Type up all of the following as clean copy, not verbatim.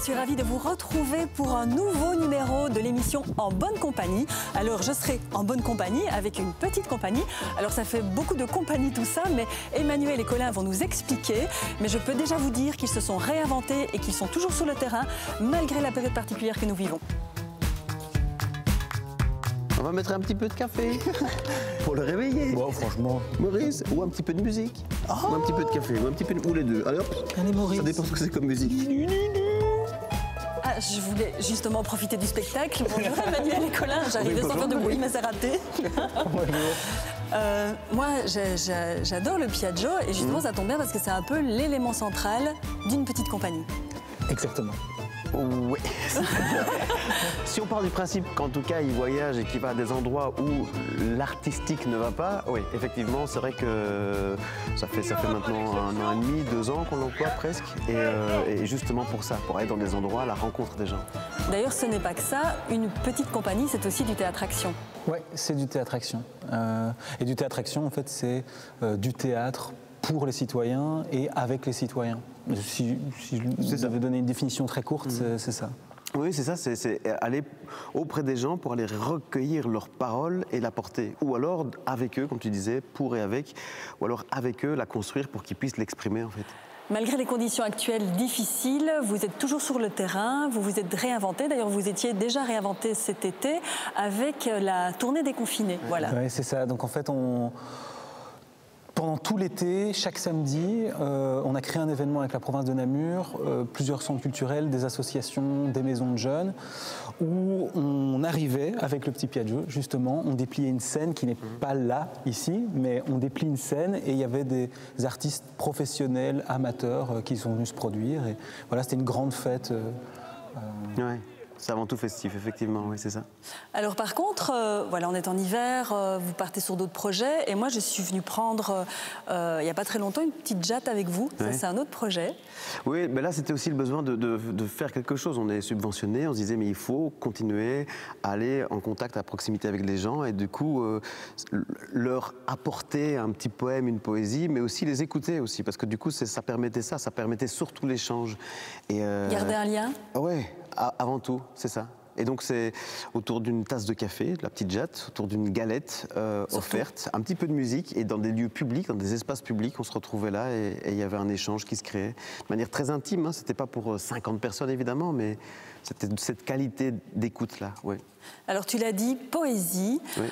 suis ravie de vous retrouver pour un nouveau numéro de l'émission En bonne compagnie. Alors, je serai en bonne compagnie avec une petite compagnie. Alors, ça fait beaucoup de compagnie tout ça, mais Emmanuel et Colin vont nous expliquer. Mais je peux déjà vous dire qu'ils se sont réinventés et qu'ils sont toujours sur le terrain, malgré la période particulière que nous vivons. On va mettre un petit peu de café pour le réveiller. Bon, franchement. Maurice, ou un petit peu de musique. Ou un petit peu de café, ou un petit peu de... ou les deux. Allez hop. Allez, Maurice. Ça dépend ce que c'est comme musique. Ah, je voulais justement profiter du spectacle. Bonjour Emmanuel et Colin, j'arrivais sans faire de bruit, mais c'est raté. Moi, j'adore le Piaggio et justement, ça tombe bien parce que c'est un peu l'élément central d'une petite compagnie. Exactement. Oui. Si on part du principe qu'en tout cas il voyage et qu'il va à des endroits où l'artistique ne va pas, oui, effectivement, c'est vrai que ça fait maintenant 1 an et demi, 2 ans qu'on l'emploie presque. Et justement pour ça, pour aller dans des endroits à la rencontre des gens. D'ailleurs, ce n'est pas que ça. Une petite compagnie, c'est aussi du théâtre-action. Oui, c'est du théâtre-action. Et du théâtre-action, en fait, c'est du théâtre pour les citoyens et avec les citoyens. Si je devais donner une définition très courte, c'est ça. Oui, c'est ça, c'est aller auprès des gens pour aller recueillir leurs paroles et la porter. Ou alors avec eux, comme tu disais, pour et avec, ou alors avec eux, la construire pour qu'ils puissent l'exprimer en fait. Malgré les conditions actuelles difficiles, vous êtes toujours sur le terrain, vous vous êtes réinventé. D'ailleurs, vous étiez déjà réinventé cet été avec la tournée des confinés. Voilà. Oui, c'est ça. Donc en fait, pendant tout l'été, chaque samedi, on a créé un événement avec la province de Namur, plusieurs centres culturels, des associations, des maisons de jeunes, où on arrivait avec le petit Piaggio, justement, on dépliait une scène qui n'est pas là, ici, mais on déplie une scène et il y avait des artistes professionnels, amateurs, qui sont venus se produire. Et voilà, c'était une grande fête. Ouais. C'est avant tout festif, effectivement, oui, c'est ça. Alors par contre, voilà, on est en hiver, vous partez sur d'autres projets, et moi je suis venue prendre, il n'y a pas très longtemps, une petite jatte avec vous. Ça, c'est un autre projet. Oui, mais là c'était aussi le besoin de faire quelque chose. On est subventionné, on se disait mais il faut continuer à aller en contact, à proximité avec les gens, et du coup leur apporter un petit poème, une poésie, mais aussi les écouter aussi, parce que du coup ça permettait surtout l'échange. Garder un lien. Oui, avant tout, c'est ça. Et donc c'est autour d'une tasse de café, de la petite jatte, autour d'une galette offerte, un petit peu de musique, et dans des lieux publics, dans des espaces publics, on se retrouvait là et il y avait un échange qui se créait de manière très intime. Hein. C'était pas pour 50 personnes évidemment, mais c'était cette qualité d'écoute là. Ouais. Alors tu l'as dit, poésie. Oui.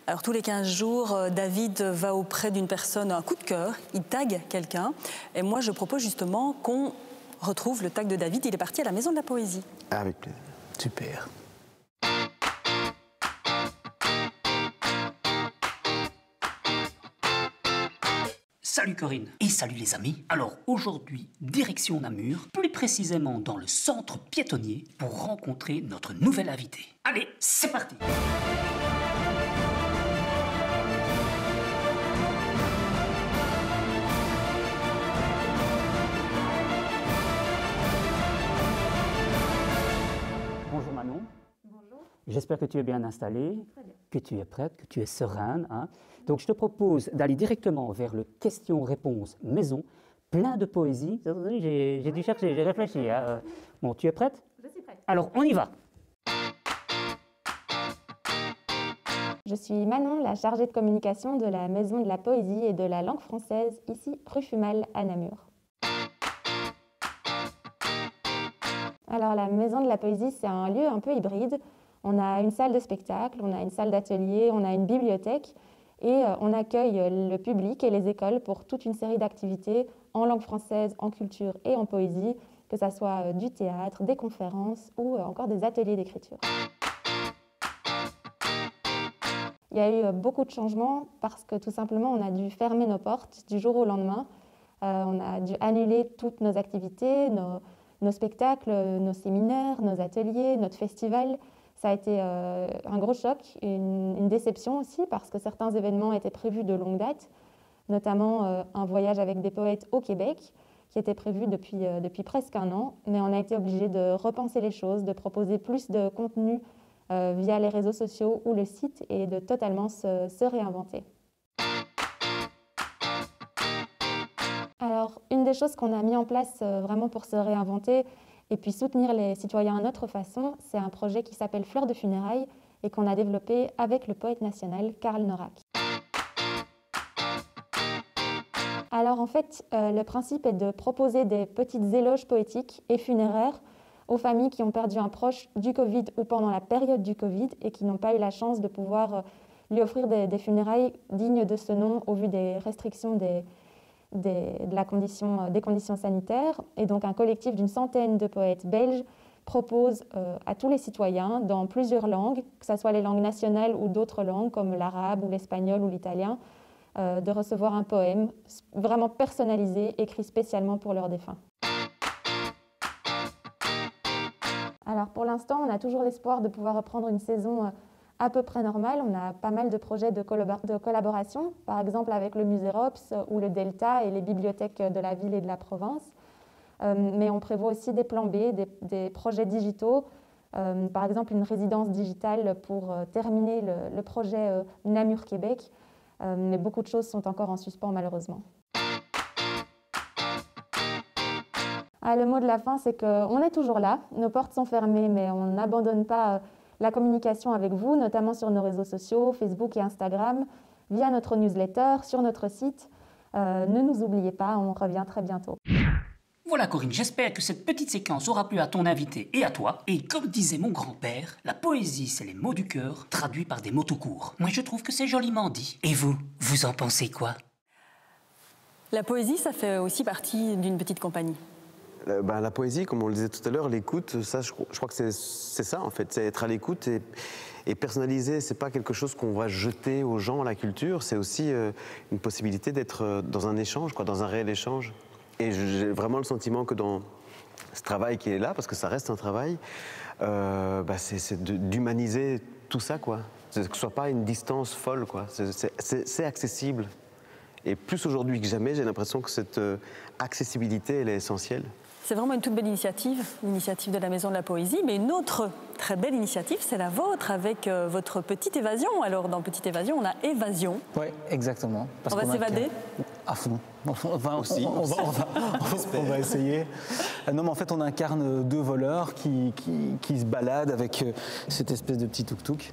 Alors tous les 15 jours, David va auprès d'une personne, un coup de cœur, il tague quelqu'un, et moi je propose justement qu'on retrouve le tag de David. Il est parti à la Maison de la Poésie. Avec plaisir. Super. Salut Corinne et salut les amis. Alors aujourd'hui, direction Namur, plus précisément dans le centre piétonnier pour rencontrer notre nouvelle invitée. Allez, c'est parti. Bonjour Manon. Bonjour. J'espère que tu es bien installée, Très bien. que tu es prête, que tu es sereine. Hein. Donc je te propose d'aller directement vers le question-réponse maison, plein de poésie. J'ai dû chercher, j'ai réfléchi. Hein. Bon, tu es prête? Je suis prête. Alors on y va. Je suis Manon, la chargée de communication de la Maison de la Poésie et de la Langue Française, ici rue Fumal à Namur. Alors la Maison de la Poésie, c'est un lieu un peu hybride. On a une salle de spectacle, on a une salle d'atelier, on a une bibliothèque et on accueille le public et les écoles pour toute une série d'activités en langue française, en culture et en poésie, que ce soit du théâtre, des conférences ou encore des ateliers d'écriture. Il y a eu beaucoup de changements parce que tout simplement on a dû fermer nos portes du jour au lendemain. On a dû annuler toutes nos activités, nos spectacles, nos séminaires, nos ateliers, notre festival. Ça a été un gros choc, une déception aussi, parce que certains événements étaient prévus de longue date, notamment un voyage avec des poètes au Québec, qui était prévu depuis presque 1 an. Mais on a été obligé de repenser les choses, de proposer plus de contenu via les réseaux sociaux ou le site et de totalement se réinventer. Alors, une des choses qu'on a mis en place vraiment pour se réinventer Et puis soutenir les citoyens à notre façon, c'est un projet qui s'appelle Fleurs de funérailles et qu'on a développé avec le poète national Karl Norak. Alors en fait, le principe est de proposer des petites éloges poétiques et funéraires aux familles qui ont perdu un proche du Covid ou pendant la période du Covid et qui n'ont pas eu la chance de pouvoir lui offrir des funérailles dignes de ce nom au vu des restrictions des conditions sanitaires. Et donc un collectif d'une centaine de poètes belges propose à tous les citoyens, dans plusieurs langues, que ce soit les langues nationales ou d'autres langues comme l'arabe ou l'espagnol ou l'italien, de recevoir un poème vraiment personnalisé, écrit spécialement pour leurs défunts. Alors pour l'instant, on a toujours l'espoir de pouvoir reprendre une saison à peu près normale. On a pas mal de projets de collaboration, par exemple avec le Musée Rops ou le Delta et les bibliothèques de la ville et de la province. Mais on prévoit aussi des plans B, des projets digitaux, par exemple une résidence digitale pour terminer le projet Namur Québec. Mais beaucoup de choses sont encore en suspens malheureusement. Le mot de la fin, c'est qu'on est toujours là, nos portes sont fermées, mais on n'abandonne pas la communication avec vous, notamment sur nos réseaux sociaux, Facebook et Instagram, via notre newsletter, sur notre site. Ne nous oubliez pas, on revient très bientôt. Voilà Corinne, j'espère que cette petite séquence aura plu à ton invité et à toi. Et comme disait mon grand-père, la poésie c'est les mots du cœur traduits par des mots tout courts. Moi je trouve que c'est joliment dit. Et vous, vous en pensez quoi? La poésie, ça fait aussi partie d'une petite compagnie. La poésie, comme on le disait tout à l'heure, l'écoute, ça, je crois que c'est ça en fait, c'est être à l'écoute et personnaliser. C'est pas quelque chose qu'on va jeter aux gens, la culture, c'est aussi une possibilité d'être dans un échange, dans un réel échange. Et j'ai vraiment le sentiment que dans ce travail qui est là, parce que ça reste un travail, c'est d'humaniser tout ça, quoi. Que ce soit pas une distance folle, quoi. C'est accessible. Et plus aujourd'hui que jamais, j'ai l'impression que cette accessibilité, elle est essentielle. C'est vraiment une toute belle initiative, l'initiative de la Maison de la Poésie, mais une autre très belle initiative, c'est la vôtre, avec votre Petite Évasion. Alors, dans Petite Évasion, on a Évasion. Oui, exactement. On va s'évader à fond. On va essayer. Non, mais en fait, on incarne deux voleurs qui se baladent avec cette espèce de petit tuk-tuk.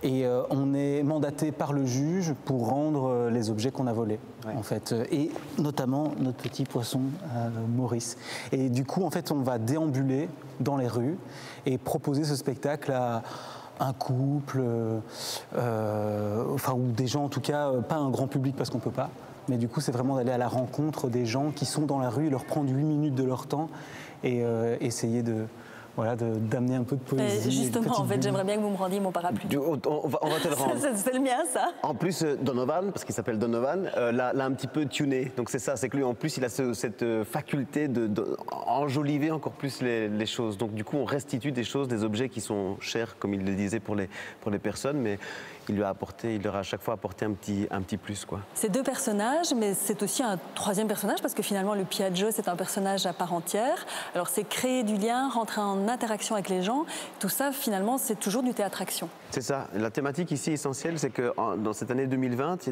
Et on est mandaté par le juge pour rendre les objets qu'on a volés, en fait. Et notamment notre petit poisson, Maurice. Et du coup, en fait, on va déambuler dans les rues et proposer ce spectacle à un couple, ou des gens, en tout cas, pas un grand public parce qu'on peut pas. Mais du coup, c'est vraiment d'aller à la rencontre des gens qui sont dans la rue et leur prendre 8 minutes de leur temps et essayer d'amener un peu de poésie. Et justement, en fait, j'aimerais bien que vous me rendiez mon parapluie. On va te le rendre. C'est le mien, ça. En plus, Donovan, parce qu'il s'appelle Donovan, l'a un petit peu tuné. Donc c'est ça, c'est que lui, en plus, il a cette faculté d'enjoliver encore plus les choses. Donc du coup, on restitue des choses, des objets qui sont chers, comme il le disait pour les personnes, mais il leur a à chaque fois apporté un petit plus, quoi. C'est deux personnages, mais c'est aussi un troisième personnage, parce que finalement, le Piaggio, c'est un personnage à part entière. Alors c'est créer du lien, rentrer en interaction avec les gens. Tout ça, finalement, c'est toujours du théâtre-action. C'est ça. La thématique ici essentielle, c'est que dans cette année 2020,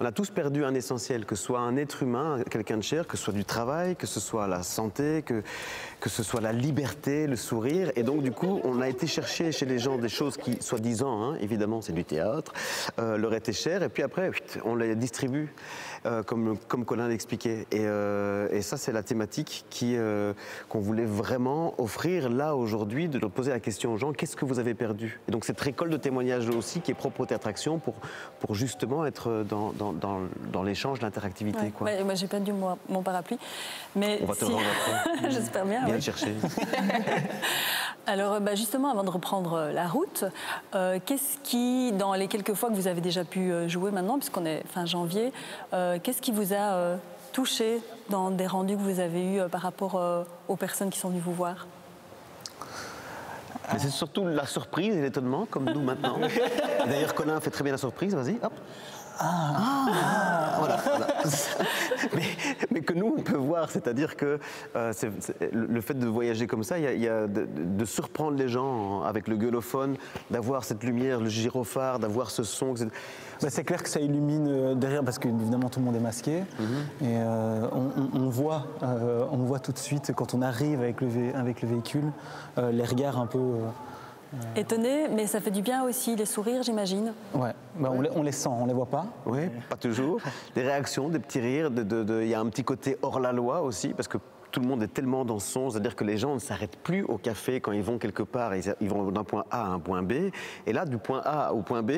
on a tous perdu un essentiel, que ce soit un être humain, quelqu'un de cher, que ce soit du travail, que ce soit la santé, que ce soit la liberté, le sourire. Et donc, du coup, on a été chercher chez les gens des choses qui, soi-disant, évidemment, c'est du théâtre, leur étaient chères. Et puis après, on les distribue, comme Colin l'expliquait. Et ça, c'est la thématique qu'on voulait vraiment offrir là aujourd'hui, de leur poser la question aux gens, qu'est-ce que vous avez perdu? Et donc, cette récolte de témoignages aussi qui est propre au théâtre action pour justement être dans l'échange, l'interactivité. Ouais, moi j'ai perdu mon parapluie, mais on va te le rendre après. J'espère bien. Viens le chercher. Alors justement, avant de reprendre la route, qu'est-ce qui, dans les quelques fois que vous avez déjà pu jouer maintenant, puisqu'on est fin janvier, qu'est-ce qui vous a touché dans des rendus que vous avez eus par rapport aux personnes qui sont venues vous voir? Mais c'est surtout la surprise et l'étonnement, comme nous maintenant. D'ailleurs, Colin fait très bien la surprise, vas-y, hop. Voilà. Mais que nous, on peut voir voir, c'est-à-dire que le fait de voyager comme ça, il y a de surprendre les gens avec le gueulophone, d'avoir cette lumière, le gyrophare, d'avoir ce son, etc. Bah, c'est clair que ça illumine derrière parce que évidemment tout le monde est masqué et on voit tout de suite quand on arrive avec le véhicule les regards un peu étonnés, mais ça fait du bien aussi, les sourires j'imagine. Ouais, bah, on les sent, on les voit pas. Oui, pas toujours. Des réactions, des petits rires, il y a un petit côté hors la loi aussi parce que tout le monde est tellement dans son, c'est-à-dire que les gens ne s'arrêtent plus au café quand ils vont quelque part, ils vont d'un point A à un point B et là du point A au point B,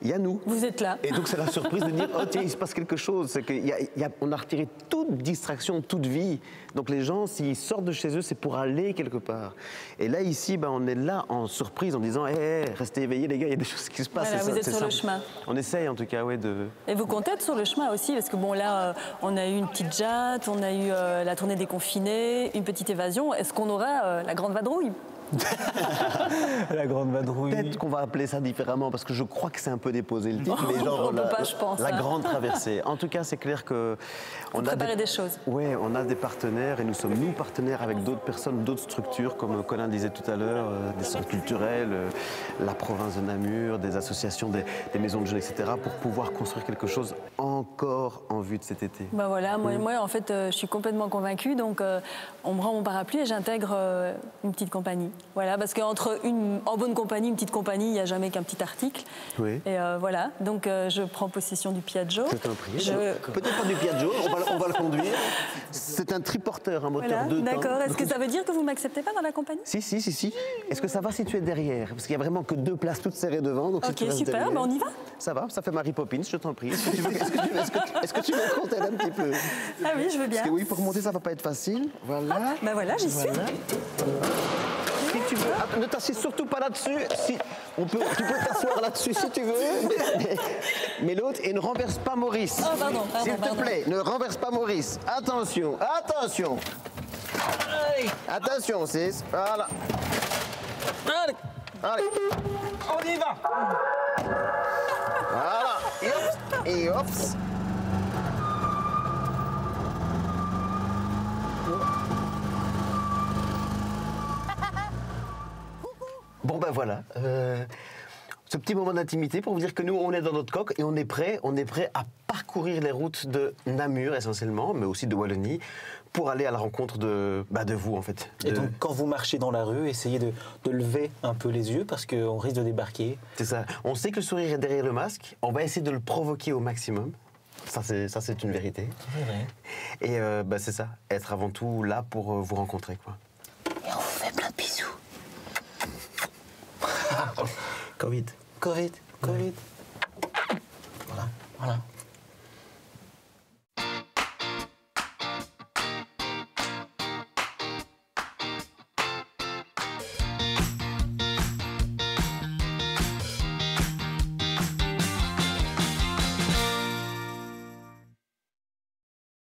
il y a nous. Vous êtes là. Et donc c'est la surprise de dire, oh tiens, il se passe quelque chose. C'est qu'on a retiré toute distraction, toute vie. Donc les gens, s'ils sortent de chez eux, c'est pour aller quelque part. Et là, ici, on est là en surprise en disant, hey, restez éveillés les gars, il y a des choses qui se passent. Voilà, vous êtes sur le chemin. On essaye en tout cas, ouais, de... Et vous comptez être sur le chemin aussi, parce que bon là, on a eu une petite jatte, on a eu la tournée des confinés, une petite évasion. Est-ce qu'on aura la grande vadrouille? La grande vadrouille. Peut-être qu'on va appeler ça différemment parce que je crois que c'est un peu déposé le titre. Mais genre, on peut pas, je pense. La grande traversée. En tout cas, c'est clair que on a des choses. Oui, on a des partenaires et nous sommes partenaires avec d'autres personnes, d'autres structures, comme Colin disait tout à l'heure, des centres culturels, la province de Namur, des associations, des maisons de jeunes, etc., pour pouvoir construire quelque chose encore en vue de cet été. Ben voilà, moi en fait, je suis complètement convaincue, donc on me rend mon parapluie et j'intègre une petite compagnie. Voilà, parce qu'entre en bonne compagnie, une petite compagnie, il n'y a jamais qu'un petit article. Oui. Et voilà, donc je prends possession du Piaggio. Je t'en prie. Peut-être pas du Piaggio, on va le conduire. C'est un triporteur, un moteur 2 temps. D'accord, est-ce que ça veut dire que vous ne m'acceptez pas dans la compagnie? Si. Est-ce que ça va si tu es derrière? Parce qu'il n'y a vraiment que 2 places toutes serrées devant. Donc ok, super, on y va. Ça va, ça fait Mary Poppins, je t'en prie. Est-ce que tu veux qu'on t'aide un petit peu? Ah oui, je veux bien. Parce que oui, pour monter, ça va pas être facile. Voilà. Ah, ben voilà, j'y suis. Si tu veux, ne t'assieds surtout pas là-dessus. Tu peux t'asseoir là-dessus si tu veux. Mais l'autre, et ne renverse pas Maurice. Oh, pardon. S'il te plaît, ne renverse pas Maurice. Attention. Attention, 6. Voilà. Allez. On y va. Voilà. Et hop. Bon ben voilà, ce petit moment d'intimité pour vous dire que nous on est dans notre coque et on est prêt à parcourir les routes de Namur essentiellement, mais aussi de Wallonie, pour aller à la rencontre de vous en fait. Et donc quand vous marchez dans la rue, essayez de lever un peu les yeux parce qu'on risque de débarquer. C'est ça, on sait que le sourire est derrière le masque, on va essayer de le provoquer au maximum. Ça c'est une vérité. C'est vrai. Et c'est ça, être avant tout là pour vous rencontrer quoi. Et on vous fait plein de bisous. Covid. Voilà.